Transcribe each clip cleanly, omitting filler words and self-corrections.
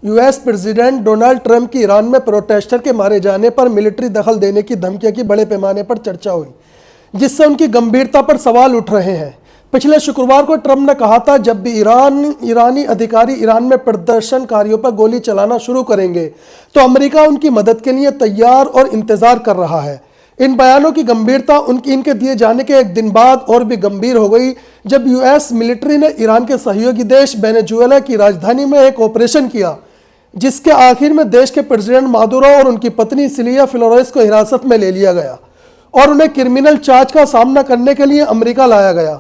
US president Donald Trump की Iran में protester के मारे जाने पर मिलिट्री दखल देने की धमकी की बड़े पैमाने पर चर्चा हुई, जिससे उनकी गंभीरता पर सवाल उठ रहे हैं। पिछले शुक्रवार को ट्रंप ने कहा था, जब भी ईरानी अधिकारी ईरान में प्रदर्शनकारियों पर गोली चलाना शुरू करेंगे तो अमेरिका उनकी मदद के लिए तैयार और इंतजार कर रहा है। इन बयानों की गंभीरता इनके दिए जाने के एक दिन बाद और भी गंभीर हो गई, जब यूएस मिलिट्री ने ईरान के सहयोगी देश वेनेजुएला की राजधानी में एक ऑपरेशन किया, जिसके आखिर में देश के प्रेसिडेंट मादुरो और उनकी पत्नी सिलिया फ्लोरेस को हिरासत में ले लिया गया और उन्हें क्रिमिनल चार्ज का सामना करने के लिए अमेरिका लाया गया।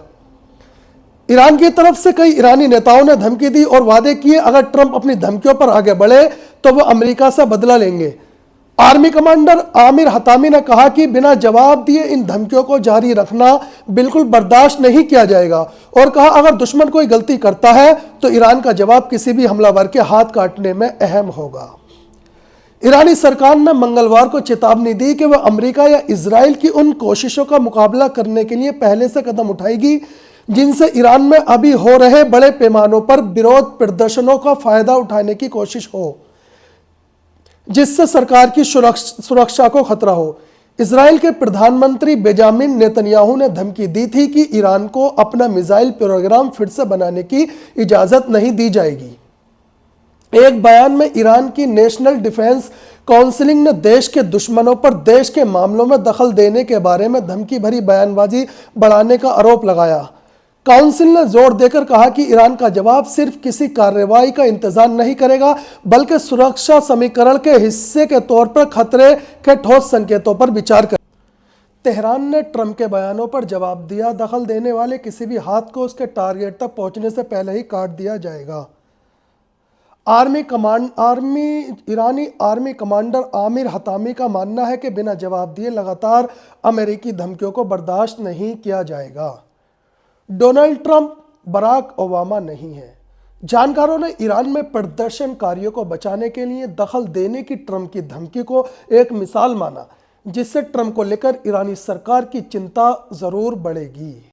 ईरान की तरफ से कई ईरानी नेताओं ने धमकी दी और वादे किए, अगर ट्रंप अपनी धमकियों पर आगे बढ़े तो वह अमेरिका से बदला लेंगे। आर्मी कमांडर आमिर हतामी ने कहा कि बिना जवाब दिए इन धमकियों को जारी रखना बिल्कुल बर्दाश्त नहीं किया जाएगा और कहा, अगर दुश्मन कोई गलती करता है तो ईरान का जवाब किसी भी हमलावर के हाथ काटने में अहम होगा। ईरानी सरकार ने मंगलवार को चेतावनी दी कि वह अमेरिका या इजराइल की उन कोशिशों का मुकाबला करने के लिए पहले से कदम उठाएगी जिनसे ईरान में अभी हो रहे बड़े पैमानों पर विरोध प्रदर्शनों का फायदा उठाने की कोशिश हो, जिससे सरकार की सुरक्षा को खतरा हो। इजराइल के प्रधानमंत्री बेंजामिन नेतन्याहू ने धमकी दी थी कि ईरान को अपना मिसाइल प्रोग्राम फिर से बनाने की इजाजत नहीं दी जाएगी। एक बयान में ईरान की नेशनल डिफेंस काउंसिल ने देश के दुश्मनों पर देश के मामलों में दखल देने के बारे में धमकी भरी बयानबाजी बढ़ाने का आरोप लगाया। काउंसिल ने जोर देकर कहा कि ईरान का जवाब सिर्फ किसी कार्रवाई का इंतजार नहीं करेगा, बल्कि सुरक्षा समीकरण के हिस्से के तौर पर खतरे के ठोस संकेतों पर विचार कर। तेहरान ने ट्रंप के बयानों पर जवाब दिया, दखल देने वाले किसी भी हाथ को उसके टारगेट तक पहुंचने से पहले ही काट दिया जाएगा। ईरानी आर्मी कमांडर आमिर हतामी का मानना है कि बिना जवाब दिए लगातार अमेरिकी धमकियों को बर्दाश्त नहीं किया जाएगा। डोनाल्ड ट्रंप बराक ओबामा नहीं है। जानकारों ने ईरान में प्रदर्शनकारियों को बचाने के लिए दखल देने की ट्रंप की धमकी को एक मिसाल माना, जिससे ट्रंप को लेकर ईरानी सरकार की चिंता जरूर बढ़ेगी।